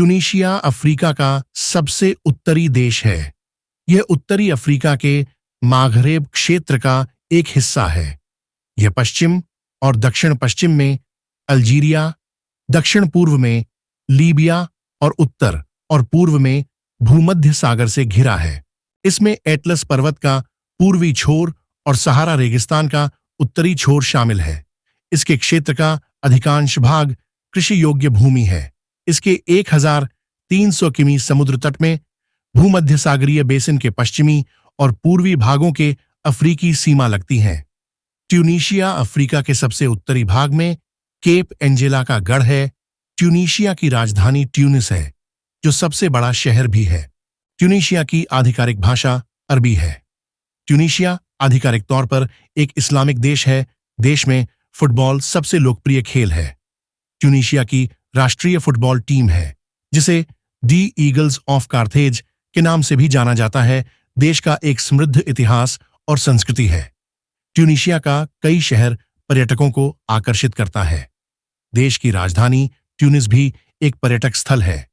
Tunisia Africa का सबसे उत्तरी देश है। यह उत्तरी अफ्रीका के मागरेब क्षेत्र का एक हिस्सा है। यह पश्चिम और दक्षिण पश्चिम में अल्जीरिया, दक्षिण पूर्व में लीबिया और उत्तर और पूर्व में भूमध्य सागर से घिरा है। इसमें एटलस पर्वत का पूर्वी छोर और सहारा रेगिस्तान का उत्तरी छोर शामिल है। इसके क्षेत्र का अधिकांश भाग कृषि योग्य भूमि है। इसके 1300 किमी समुद्र तट में भूमध्य सागरीय बेसिन के पश्चिमी और पूर्वी भागों के अफ्रीकी सीमा लगती है। ट्यूनीशिया अफ्रीका के सबसे उत्तरी भाग में केप एंजेला का गढ़ है। ट्यूनीशिया की राजधानी ट्यूनिस है, जो सबसे बड़ा शहर भी है। ट्यूनीशिया की आधिकारिक भाषा अरबी है। ट्यूनीशिया आधिकारिक तौर पर एक इस्लामिक देश है। देश में फुटबॉल सबसे लोकप्रिय खेल है। ट्यूनीशिया की राष्ट्रीय फुटबॉल टीम है, जिसे दी ईगल्स ऑफ कार्थेज के नाम से भी जाना जाता है। देश का एक समृद्ध इतिहास और संस्कृति है। ट्यूनीशिया का कई शहर पर्यटकों को आकर्षित करता है। देश की राजधानी ट्यूनिस भी एक पर्यटक स्थल है।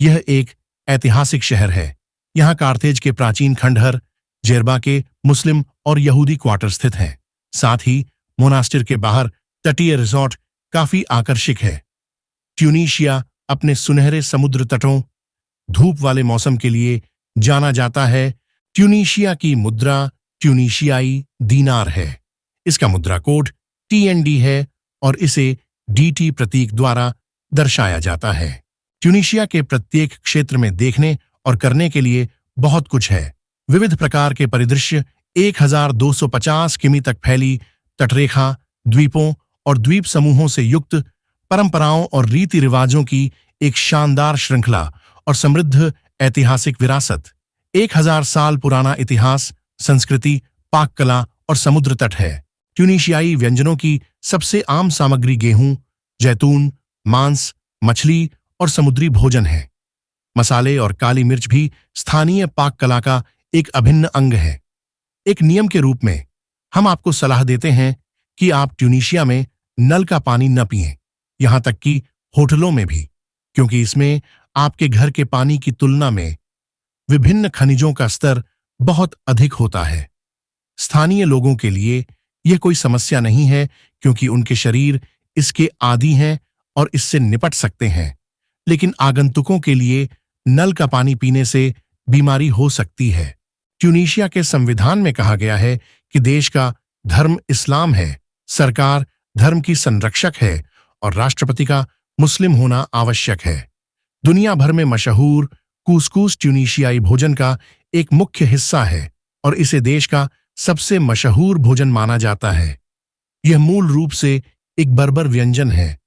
यह एक ऐतिहासिक शहर है। यहाँ कार्थेज के प्राचीन खंडहर, जेरबा के मुस्लिम और यहूदी क्वार्टर स्थित हैं। साथ ही मोनास्टर के बाहर तटीय रिसोर्ट काफी आकर्षक है। ट्यूनीशिया अपने सुनहरे समुद्र तटों, धूप वाले मौसम के लिए जाना जाता है। ट्यूनीशिया की मुद्रा ट्यूनीशियाई दीनार है। इसका मुद्रा कोड TND है और इसे DT प्रतीक द्वारा दर्शाया जाता है। ट्यूनीशिया के प्रत्येक क्षेत्र में देखने और करने के लिए बहुत कुछ है। विविध प्रकार के परिदृश्य, 1250 किमी तक फैली तटरेखा, द्वीपों और द्वीप समूहों से युक्त परंपराओं और रीति रिवाजों की एक शानदार श्रृंखला और समृद्ध ऐतिहासिक विरासत। 1000 साल पुराना इतिहास, संस्कृति, पाक कला और समुद्र तट है। ट्यूनीशियाई व्यंजनों की सबसे आम सामग्री गेहूं, जैतून, मांस, मछली और समुद्री भोजन है। मसाले और काली मिर्च भी स्थानीय पाक कला का एक अभिन्न अंग है। एक नियम के रूप में हम आपको सलाह देते हैं कि आप ट्यूनीशिया में नल का पानी न पिएं, यहां तक कि होटलों में भी, क्योंकि इसमें आपके घर के पानी की तुलना में विभिन्न खनिजों का स्तर बहुत अधिक होता है। स्थानीय लोगों के लिए यह कोई समस्या नहीं है, क्योंकि उनके शरीर इसके आदी हैं और इससे निपट सकते हैं। लेकिन आगंतुकों के लिए नल का पानी पीने से बीमारी हो सकती है। ट्यूनीशिया के संविधान में कहा गया है कि देश का धर्म इस्लाम है, सरकार धर्म की संरक्षक है और राष्ट्रपति का मुस्लिम होना आवश्यक है। दुनिया भर में मशहूर कूसकूस ट्यूनीशियाई भोजन का एक मुख्य हिस्सा है और इसे देश का सबसे मशहूर भोजन माना जाता है। यह मूल रूप से एक बर्बर व्यंजन है,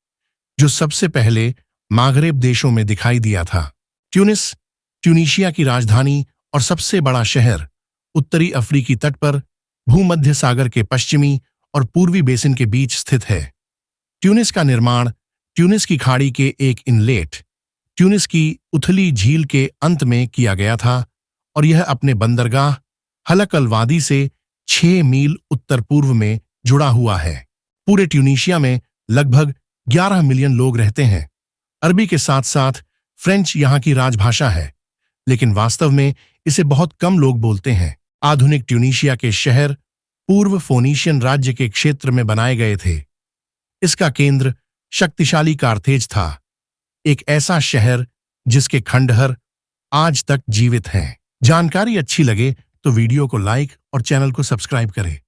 जो सबसे पहले मागरेब देशों में दिखाई दिया था। ट्यूनिस ट्यूनीशिया की राजधानी और सबसे बड़ा शहर, उत्तरी अफ्रीकी तट पर भूमध्य सागर के पश्चिमी और पूर्वी बेसिन के बीच स्थित है। ट्यूनिस का निर्माण ट्यूनिस की खाड़ी के एक इनलेट, ट्यूनिस की उथली झील के अंत में किया गया था और यह अपने बंदरगाह हलक अल वादी से 6 मील उत्तर पूर्व में जुड़ा हुआ है। पूरे ट्यूनीशिया में लगभग 11 मिलियन लोग रहते हैं। अरबी के साथ साथ फ्रेंच यहाँ की राजभाषा है, लेकिन वास्तव में इसे बहुत कम लोग बोलते हैं। आधुनिक ट्यूनीशिया के शहर पूर्व फोनीशियन राज्य के क्षेत्र में बनाए गए थे। इसका केंद्र शक्तिशाली कार्थेज था, एक ऐसा शहर जिसके खंडहर आज तक जीवित हैं। जानकारी अच्छी लगे तो वीडियो को लाइक और चैनल को सब्सक्राइब करें।